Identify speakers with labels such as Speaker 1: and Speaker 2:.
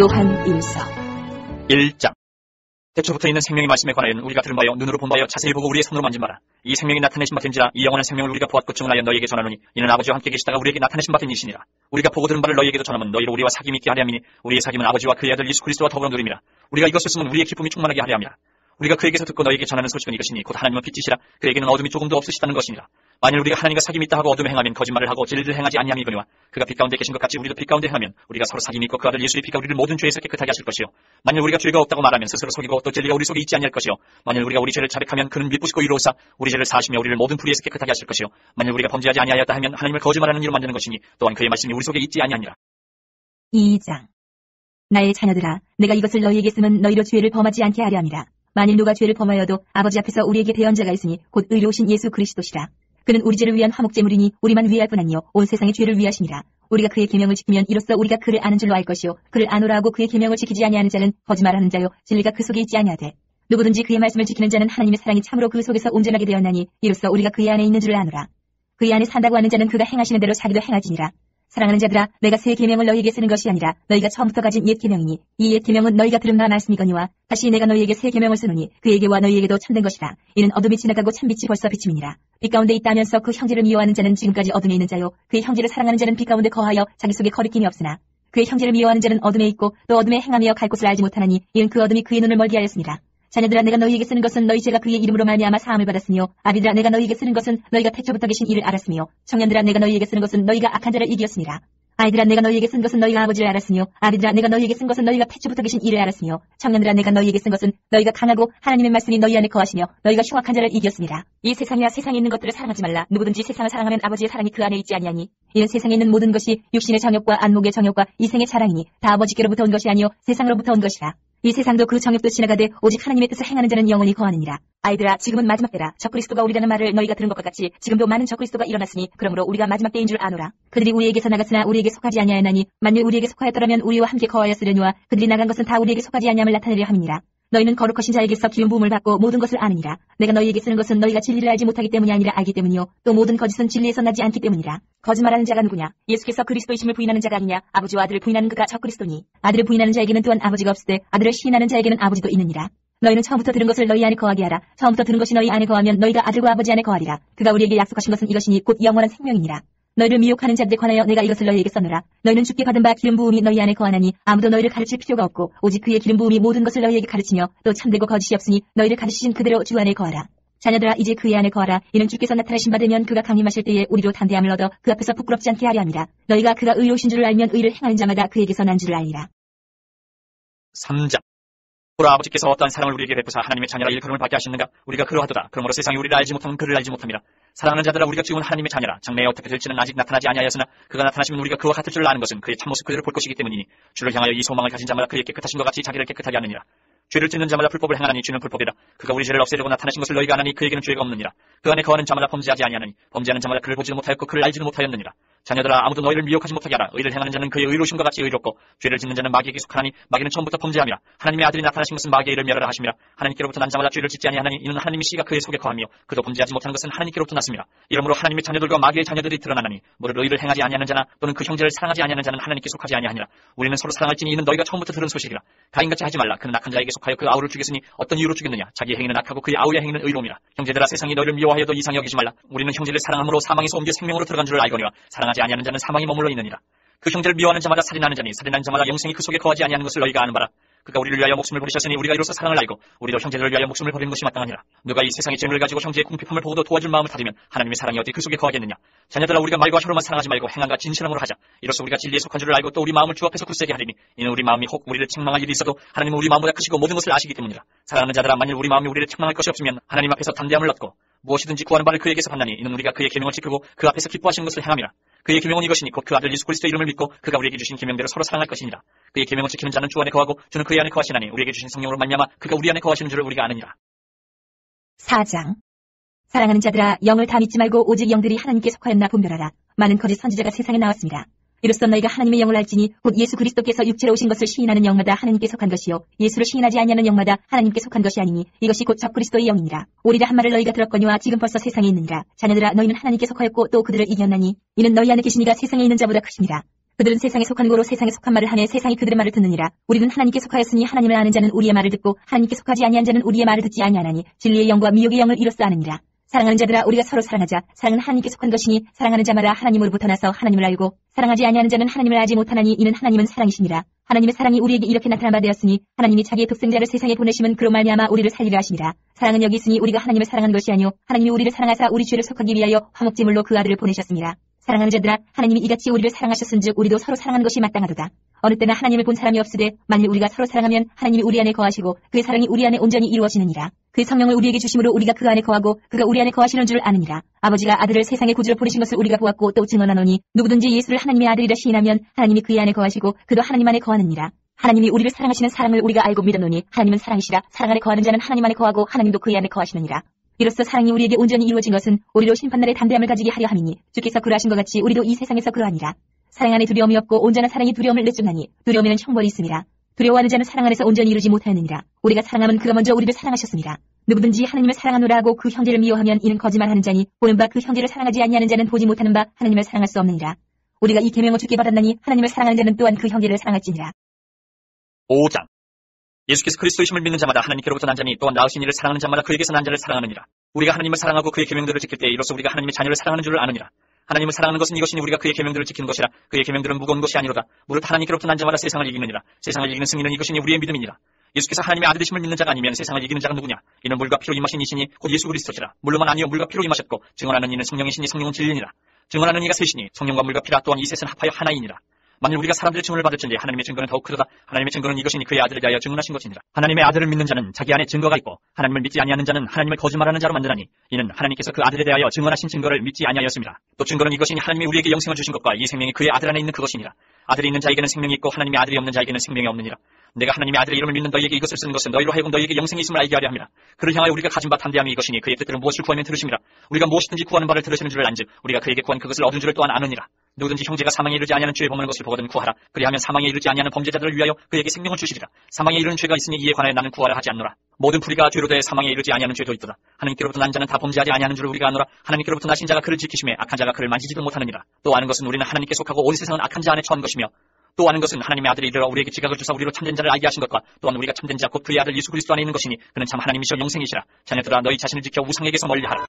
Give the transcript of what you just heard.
Speaker 1: 요한 1서
Speaker 2: 1장. 태초부터 있는 생명의 말씀에 관하여는 우리가 들은 바요 눈으로 본 바요 자세히 보고 우리의 손으로 만진 바라. 이 생명이 나타내신 바 된지라. 이 영원한 생명을 우리가 보았고 증언하여 너희에게 전하노니 이는 아버지와 함께 계시다가 우리에게 나타내신 바 된 이시니라. 우리가 보고 들은 바를 너희에게도 전하면 너희로 우리와 사귐이 있게 하려 함이니 우리의 사귐은 아버지와 그의 아들 예수 그리스도와 더불어 누림이라. 우리가 이것을 쓰면 우리의 기쁨이 충만하게 하려 함이라. 우리가 그에게서 듣고 너희에게 전하는 소식은 이것이니 곧 하나님은 빛이시라. 그에게는 어둠이 조금도 없으시다는 것이니라. 만일 우리가 하나님과 사귐이 있다 하고 어둠에 행하면 거짓말을 하고 진리를 행하지 아니함이거니와 그가 빛 가운데 계신 것 같이 우리도 빛 가운데 행하면 우리가 서로 사귐이 있고 그 아들 예수의 피가 우리를 모든 죄에서 깨끗하게 하실 것이요 만일 우리가 죄가 없다고 말하면 스스로 속이고 또 진리가 우리 속에 있지 아니할 것이요 만일 우리가 우리 죄를 자백하면 그는 미쁘시고 의로우사 우리 죄를 사하시며 우리를 모든 불의에서 깨끗하게 하실 것이요 만일 우리가 범죄하지 아니하였다 하면 하나님을 거짓말하는 이로 만드는 것이니 또한 그의 말씀이 우리 속에 있지 아니하니라.
Speaker 1: 2장. 나의 자녀들아, 내가 이것을 너희에게 쓰면 너희로 죄를 범하지 않게 하려 함이라. 만일 누가 죄를 범하여도 아버지 앞에서 우리에게 대언 자가 있으니 곧 의로우신 예수 그리스도시라. 그는 우리 죄를 위한 화목제물이니 우리만 위할 뿐 아니요 온 세상의 죄를 위하심이라. 우리가 그의 계명을 지키면 이로써 우리가 그를 아는 줄로 알 것이요 그를 아노라 하고 그의 계명을 지키지 아니하는 자는 거짓말하는 자요 진리가 그 속에 있지 아니하되 누구든지 그의 말씀을 지키는 자는 하나님의 사랑이 참으로 그 속에서 온전하게 되었나니 이로써 우리가 그의 안에 있는 줄을 아노라. 그의 안에 산다고 하는 자는 그가 행하시는 대로 자기도 행하지니라. 사랑하는 자들아, 내가 새 계명을 너희에게 쓰는 것이 아니라 너희가 처음부터 가진 옛 계명이니 이 옛 계명은 너희가 들은 바 말씀이거니와 다시 내가 너희에게 새 계명을 쓰노니 그에게와 너희에게도 참된 것이라. 이는 어둠이 지나가고 참빛이 벌써 비침이니라. 빛 가운데 있다면서 그 형제를 미워하는 자는 지금까지 어둠에 있는 자요 그의 형제를 사랑하는 자는 빛 가운데 거하여 자기 속에 거리낌이 없으나 그의 형제를 미워하는 자는 어둠에 있고 또 어둠에 행하며 갈 곳을 알지 못하나니 이는 그 어둠이 그의 눈을 멀게 하였습니다. 자녀들아, 내가 너희에게 쓰는 것은 너희 죄가 그의 이름으로 말미암아 사함을 받았으며 아비들아, 내가 너희에게 쓰는 것은 너희가 태초부터 계신 이를 알았으며 청년들아, 내가 너희에게 쓰는 것은 너희가 악한 자를 이기었습니다. 아이들아, 내가 너희에게 쓴 것은 너희가 아버지를 알았으며 아비들아, 내가 너희에게 쓴 것은 너희가 태초부터 계신 이를 알았으며 청년들아, 내가 너희에게 쓴 것은 너희가 강하고 하나님의 말씀이 너희 안에 거하시며 너희가 흉악한 자를 이겼습니다. 이 세상이야 세상에 있는 것들을 사랑하지 말라. 누구든지 세상을 사랑하면 아버지의 사랑이 그 안에 있지 아니하니 이는 세상에 있는 모든 것이 육신의 정욕과 안목의 정욕과 이생의 자랑이니 다 아버지께로부터 온 것이 아니요 세상으로부터 온 것이라. 이 세상도 그 정욕도 지나가되 오직 하나님의 뜻을 행하는 자는 영원히 거하느니라. 아이들아, 지금은 마지막 때라. 적그리스도가 오리라는 말을 너희가 들은 것과 같이 지금도 많은 적그리스도가 일어났으니 그러므로 우리가 마지막 때인 줄 아노라. 그들이 우리에게서 나갔으나 우리에게 속하지 아니하였나니 만일 우리에게 속하였더라면 우리와 함께 거하였으려니와 그들이 나간 것은 다 우리에게 속하지 아니함을 나타내려 함이니라. 너희는 거룩하신 자에게서 기름 부음을 받고 모든 것을 아느니라. 내가 너희에게 쓰는 것은 너희가 진리를 알지 못하기 때문이 아니라 알기 때문이요 또 모든 거짓은 진리에서 나지 않기 때문이라. 거짓말하는 자가 누구냐? 예수께서 그리스도이심을 부인하는 자가 아니냐? 아버지와 아들을 부인하는 그가 적그리스도니 아들을 부인하는 자에게는 또한 아버지가 없으되 아들을 시인하는 자에게는 아버지도 있느니라. 너희는 처음부터 들은 것을 너희 안에 거하게 하라. 처음부터 들은 것이 너희 안에 거하면 너희가 아들과 아버지 안에 거하리라. 그가 우리에게 약속하신 것은 이것이니 곧 영원한 생명이니라. 너희를 미혹하는 자들에 관하여 내가 이것을 너희에게 써노라. 너희는 주께 받은 바 기름 부음이 너희 안에 거하나니 아무도 너희를 가르칠 필요가 없고 오직 그의 기름 부음이 모든 것을 너희에게 가르치며 또 참되고 거짓이 없으니 너희를 가르치신 그대로 주 안에 거하라. 자녀들아, 이제 그의 안에 거하라. 이는 주께서 나타나신 바 되면 그가 강림하실 때에 우리로 담대함을 얻어 그 앞에서 부끄럽지 않게 하려 함이라. 너희가 그가 의로우신 줄을 알면 의를 행하는 자마다 그에게서 난 줄을 알리라.
Speaker 2: 3장. 보라, 아버지께서 어떠한 사랑을 우리에게 베푸사 하나님의 자녀라 일컬음을 받게 하셨는가? 우리가 그러하도다. 그러므로 세상이 우리를 알지 못하면 그를 알지 못함이라. 사랑하는 자들아, 우리가 지금 하나님의 자녀라. 장래에 어떻게 될지는 아직 나타나지 아니하였으나 그가 나타나시면 우리가 그와 같을 줄 아는 것은 그의 참모습 그대로 볼 것이기 때문이니 주를 향하여 이 소망을 가진 자마다 그의 깨끗하신 것 같이 자기를 깨끗하게 하느니라. 죄를 짓는 자마다 불법을 행하나니 죄는 불법이라. 그가 우리 죄를 없애려고 나타나신 것을 너희가 아나니 그에게는 죄가 없느니라. 그 안에 거하는 자마다 범죄하지 아니하나니 범죄하는 자마다 그를 보지도 못하였고 그를 알지도 못하였느니라. 자녀들아, 아무도 너희를 미혹하지 못하게 하라. 의를 행하는 자는 그의 의로우심과 같이 의롭고 죄를 짓는 자는 마귀에게 속하나니 마귀는 처음부터 범죄함이라. 하나님의 아들이 나타나신 것은 마귀의 일을 멸하라 하심이라. 하나님께로부터 난 자마다 죄를 짓지 아니하나니 이는 하나님의 씨가 그의 속에 거하며 그도 범죄하지 못하는 것은 하나님께로부터 났습니다. 이러므로 하나님의 자녀들과 마귀의 자녀들이 드러나나니 모두 의를 행하지 아니하는 자나 또는 그 형제를 사랑하지 아니하는 자는 하나님께 속하지 아니하니라. 우리는 서로 사랑할지니 이는 너희가 처음부터 들은 소식이라. 가인같이 하지 말라. 그는 악한 자에게 속하여 그 아우를 죽였으니 어떤 이유로 죽였느냐? 자기의 행위는 악하고 그의 아우의 행위는 의로움이라. 형제들아, 세상이 너희를 미워하여도 이상히 여기지 말라. 우리는 형제를 사랑함으로 사망에서 옮겨 생명으로 들어간 줄을 알거니와 사랑하지 아니하는 자는 사망이 머물러 있느니라. 그 형제를 미워하는 자마다 살인하는 자니 살인하는 자마다 영생이 그 속에 거하지 아니하는 것을 너희가 아는 바라. 그가 우리를 위하여 목숨을 버리셨으니 우리가 이로써 사랑을 알고 우리도 형제들을 위하여 목숨을 버리는 것이 마땅하니라. 누가 이 세상의 재물을 가지고 형제의 궁핍함을 보고도 도와줄 마음을 다지면 하나님의 사랑이 어디 그 속에 거하겠느냐. 자녀들아, 우리가 말과 혀로만 사랑하지 말고 행함과 진실함으로 하자. 이로써 우리가 진리에 속한 줄을 알고 또 우리 마음을 주 앞에서 굳세게 하리니 이는 우리 마음이 혹 우리를 책망할 일이 있어도 하나님은 우리 마음보다 크시고 모든 것을 아시기 때문이라. 사랑하는 자들아, 만일 우리 마음이 우리를 책망할 것이 없으면 하나님 앞에서 담대함을 얻고 무엇이든지 구하는 바를 그에게서 받나니 이는 우리가 그의 계명을 지키고 그 앞에서 기뻐하시는 것을 행함이라. 그의 계명은 이것이니 곧 그 아들 예수 그리스도의 이름을 믿고 그가 우리에게 주신 계명대로 서로 사랑할 것이니라. 그의 계명을 지키는 자는 주 안에 거하고 주는 그의 안에 거하시나니 우리에게 주신 성령으로 말미암아 그가 우리 안에 거하시는 줄을 우리가 아느니라.
Speaker 1: 4장. 사랑하는 자들아, 영을 다 믿지 말고 오직 영들이 하나님께 속하였나 분별하라. 많은 거짓 선지자가 세상에 나왔습니다. 이로써 너희가 하나님의 영을 알지니 곧 예수 그리스도께서 육체로 오신 것을 시인하는 영마다 하나님께 속한 것이요 예수를 시인하지 아니하는 영마다 하나님께 속한 것이 아니니 이것이 곧 적그리스도의 영이니라. 오리라 한 말을 너희가 들었거니와 지금 벌써 세상에 있느니라. 자녀들아, 너희는 하나님께 속하였고 또 그들을 이겼나니 이는 너희 안에 계신 이가 세상에 있는 자보다 크십니다. 그들은 세상에 속한 고로 세상에 속한 말을 하네 세상이 그들의 말을 듣느니라. 우리는 하나님께 속하였으니 하나님을 아는 자는 우리의 말을 듣고 하나님께 속하지 아니한 자는 우리의 말을 듣지 아니하나니 진리의 영과 미혹의 영을 이로써 아느니라. 사랑하는 자들아 우리가 서로 사랑하자. 사랑은 하나님께 속한 것이니 사랑하는 자마다 하나님으로부터 나서 하나님을 알고 사랑하지 아니하는 자는 하나님을 알지 못하나니 이는 하나님은 사랑이시니라. 하나님의 사랑이 우리에게 이렇게 나타난 바 되었으니 하나님이 자기의 독생자를 세상에 보내심은 그로 말미암아 우리를 살리려 하심이라. 사랑은 여기 있으니 우리가 하나님을 사랑한 것이 아니요 하나님이 우리를 사랑하사 우리 죄를 속하기 위하여 화목제물로 그 아들을 보내셨습니다. 사랑하는 자들아 하나님이 이같이 우리를 사랑하셨은즉 우리도 서로 사랑하는 것이 마땅하도다. 어느 때나 하나님을 본 사람이 없으되 만일 우리가 서로 사랑하면 하나님이 우리 안에 거하시고 그의 사랑이 우리 안에 온전히 이루어지느니라. 그의 성령을 우리에게 주심으로 우리가 그 안에 거하고 그가 우리 안에 거하시는 줄 아느니라. 아버지가 아들을 세상에 구주로 보내신 것을 우리가 보았고 또 증언하노니 누구든지 예수를 하나님의 아들이라 시인하면 하나님이 그의 안에 거하시고 그도 하나님 안에 거하느니라. 하나님이 우리를 사랑하시는 사랑을 우리가 알고 믿었노니 하나님은 사랑이시라. 사랑 안에 거하는 자는 하나님 안에 거하고 하나님도 그의 안에 거하시느니라. 이로써 사랑이 우리에게 온전히 이루어진 것은 우리로 심판날의 담대함을 가지게 하려 함이니 주께서 그러하신 것 같이 우리도 이 세상에서 그러하니라. 사랑 안에 두려움이 없고 온전한 사랑이 두려움을 내쫓나니 두려움에는 형벌이 있음이라. 두려워하는 자는 사랑 안에서 온전히 이루지 못하였느니라. 우리가 사랑하면 그가 먼저 우리를 사랑하셨습니다. 누구든지 하나님을 사랑하노라 하고 그 형제를 미워하면 이는 거짓말하는 자니 보는 바 그 형제를 사랑하지 아니하는 자는 보지 못하는 바 하나님을 사랑할 수 없느니라. 우리가 이 계명을 주께 받았나니 하나님을 사랑하는 자는 또한 그 형제를 사랑할지니라.
Speaker 2: 5장. 예수께서 그리스도이심을 믿는 자마다 하나님께로부터 난 자니 또한 낳으신 이를 사랑하는 자마다 그에게서 난 자를 사랑하느니라. 우리가 하나님을 사랑하고 그의 계명들을 지킬 때 이로써 우리가 하나님의 자녀를 사랑하는 줄을 아느니라. 하나님을 사랑하는 것은 이것이니 우리가 그의 계명들을 지키는 것이라. 그의 계명들은 무거운 것이 아니로다. 무릇 하나님께로부터 난 자마다 세상을 이기느니라. 세상을 이기는 승리는 이것이니 우리의 믿음이니라. 예수께서 하나님의 아들이심을 믿는 자가 아니면 세상을 이기는 자가 누구냐? 이는 물과 피로 임하신 이시니 곧 예수 그리스도시라. 물로만 아니요 물과 피로 임하셨고 증언하는 이는 성령이시니 성령은 진리니라. 증언하는 이가 셋이니 성령과 물과 피라 또한 이 셋은 합하여 하나이니라. 만일 우리가 사람들의 증언을 받을진지 하나님의 증거는 더욱 크도다. 하나님의 증거는 이것이니 그의 아들을 대하여 증언하신 것이니라. 하나님의 아들을 믿는 자는 자기 안에 증거가 있고 하나님을 믿지 아니하는 자는 하나님을 거짓말하는 자로 만드나니 이는 하나님께서 그 아들에 대하여 증언하신 증거를 믿지 아니하였습니다. 또 증거는 이것이니 하나님이 우리에게 영생을 주신 것과 이 생명이 그의 아들 안에 있는 그것이니라. 아들이 있는 자에게는 생명이 있고 하나님의 아들이 없는 자에게는 생명이 없느니라. 내가 하나님의 아들의 이름을 믿는 너희에게 이것을 쓰는 것은 너희로 하여금 너희에게 영생이 있음을 알게 하려 함이라. 그를 향하여 우리가 가진 바 담대함이 이것이니 그의 뜻대로 무엇을 구하면 들으심이라. 우리가 무엇이든지 구하는 바를 들으시는 줄을 안즉 우리가 그에게 구한 그것을 얻은 줄을 또한 아느니라. 누구든지 형제가 사망에 이르지 아니하는 죄에 범하는 것을 보거든 구하라. 그리하면 사망에 이르지 아니하는 범죄자들을 위하여 그에게 생명을 주시리라. 사망에 이르는 죄가 있으니 이에 관하여 나는 구하라 하지 않노라. 모든 불의가 죄로 대해 사망에 이르지 아니하는 죄도 있도다. 하나님께로부터 난 자는 다 범죄하지 아니하는 줄을 우리가 아노라. 하나님께로부터 나신 자가 그를 지키심에 악한 자가 그를 만지지도 못하느니라. 또 아는 것은 우리는 하나님께 속하고 온 세상은 악한 자 안에 처한 것이며 또 아는 것은 하나님의 아들이 이르러 우리에게 지각을 주사 우리로 참된 자를 알게 하신 것과 또한 우리가 참된 자 곧 그의 아들 예수 그리스도 안에 있는 것이니 그는 참 하나님이시여 영생이시라. 자녀들아 너희 자신을 지켜 우상에게서 멀리하라.